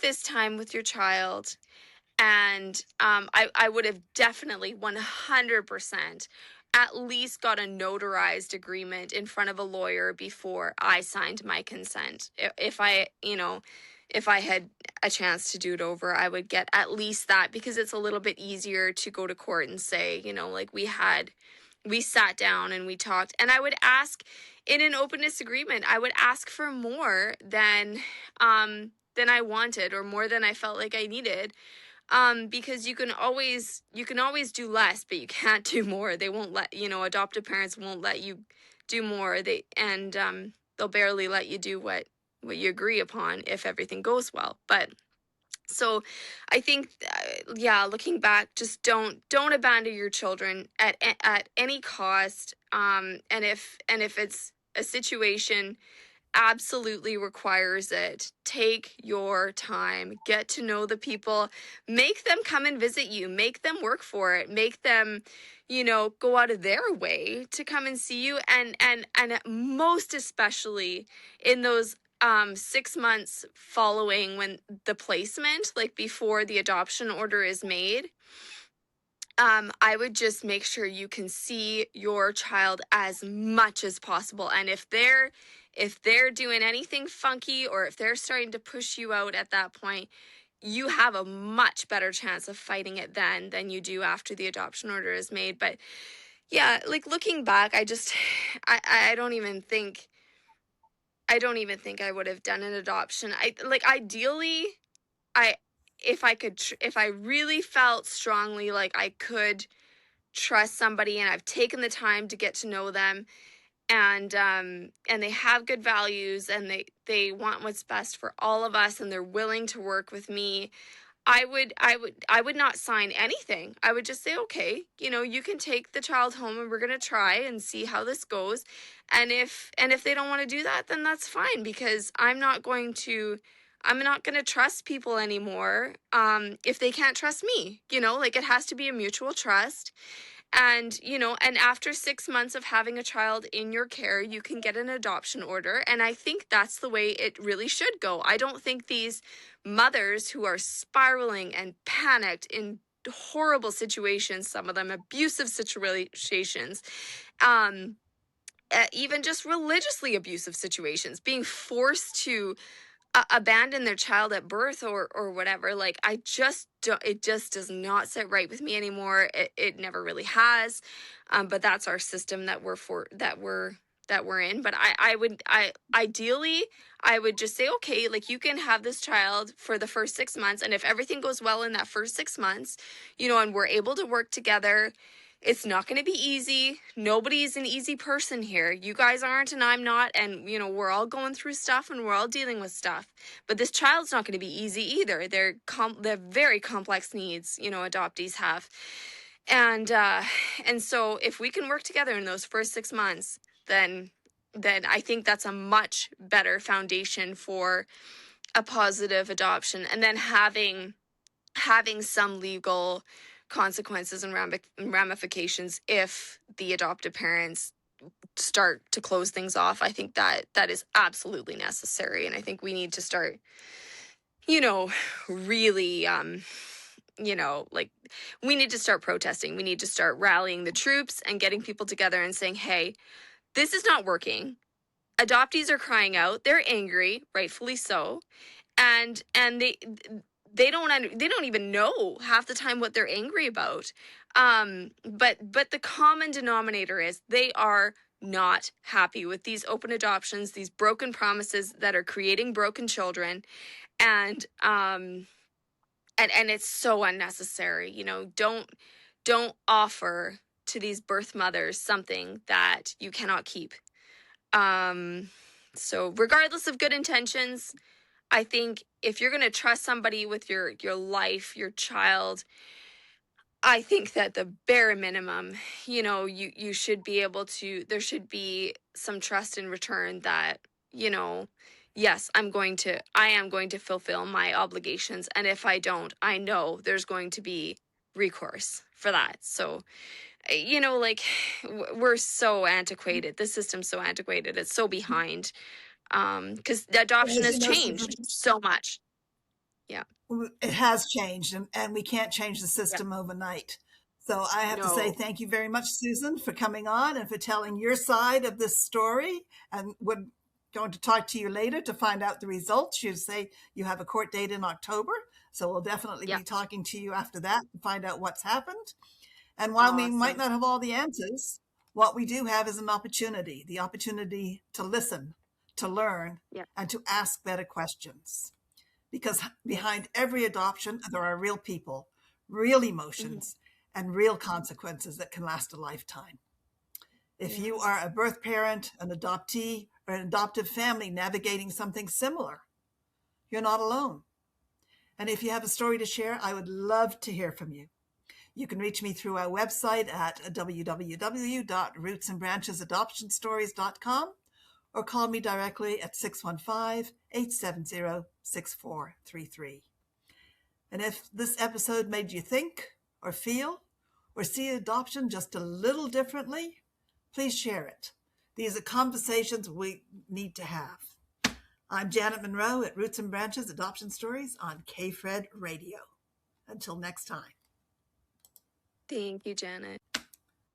this time with your child. And I would have definitely 100% at least got a notarized agreement in front of a lawyer before I signed my consent. If I had a chance to do it over, I would get at least that, because it's a little bit easier to go to court and say, like, we sat down and we talked. And I would ask, in an openness agreement, I would ask for more than I wanted, or more than I felt like I needed. Because you can always do less, but you can't do more. They won't let, adoptive parents won't let you do more. They'll barely let you do what you agree upon, if everything goes well. But so I think, yeah, looking back, just don't abandon your children at any cost. And if it's a situation absolutely requires it, take your time, get to know the people, make them come and visit you, make them work for it, make them, go out of their way to come and see you. And most especially in those 6 months following, when the placement, like before the adoption order is made, I would just make sure you can see your child as much as possible. And if they're doing anything funky, or if they're starting to push you out at that point, you have a much better chance of fighting it then than you do after the adoption order is made. But yeah, like, looking back, I don't even think I would have done an adoption. Ideally, I if I really felt strongly like I could trust somebody, and I've taken the time to get to know them, and they have good values, and they want what's best for all of us, and they're willing to work with me, I would not sign anything. I would just say, okay, you can take the child home, and we're going to try and see how this goes. And if they don't want to do that, then that's fine, because I'm not going to trust people anymore if they can't trust me. Like, it has to be a mutual trust. And after 6 months of having a child in your care, you can get an adoption order. And I think that's the way it really should go. I don't think these mothers who are spiraling and panicked in horrible situations, some of them abusive situations, even just religiously abusive situations, being forced to abandon their child at birth, or whatever. Like, I just don't, it just does not sit right with me anymore. It never really has. But that's our system that we're that we're in. But ideally, I would just say, okay, like, you can have this child for the first 6 months. And if everything goes well in that first 6 months, and we're able to work together, it's not going to be easy. Nobody's an easy person here. You guys aren't, and I'm not. And, we're all going through stuff, and we're all dealing with stuff. But this child's not going to be easy either. They're very complex needs, adoptees have. And so if we can work together in those first 6 months, then I think that's a much better foundation for a positive adoption. And then having some legal consequences and ramifications if the adoptive parents start to close things off. I think that is absolutely necessary. And I think we need to start, really, like, we need to start protesting. We need to start rallying the troops and getting people together and saying, hey, this is not working. Adoptees are crying out. They're angry, rightfully so. And they don't even know half the time what they're angry about. But the common denominator is they are not happy with these open adoptions, these broken promises that are creating broken children. And it's so unnecessary. Don't offer to these birth mothers something that you cannot keep. So regardless of good intentions, I think if you're going to trust somebody with your life, your child, I think that the bare minimum, you should be able to, there should be some trust in return that, yes, I am going to fulfill my obligations. And if I don't, I know there's going to be recourse for that. So, like, we're so antiquated. The system's so antiquated. It's so behind. Because the adoption has changed so much. Yeah. It has changed, and we can't change the system overnight. So I have to say thank you very much, Susan, for coming on and for telling your side of this story. And we're going to talk to you later to find out the results. You say you have a court date in October, so we'll definitely be talking to you after that to find out what's happened. And while we might not have all the answers, what we do have is an opportunity, the opportunity to listen, to learn, and to ask better questions. Because behind every adoption, there are real people, real emotions, and real consequences that can last a lifetime. If you are a birth parent, an adoptee, or an adoptive family navigating something similar, you're not alone. And if you have a story to share, I would love to hear from you. You can reach me through our website at www.rootsandbranchesadoptionstories.com or call me directly at 615-870-6433. And if this episode made you think or feel or see adoption just a little differently, please share it. These are conversations we need to have. I'm Janet Munro at Roots and Branches Adoption Stories on KFred Radio. Until next time. Thank you, Janet.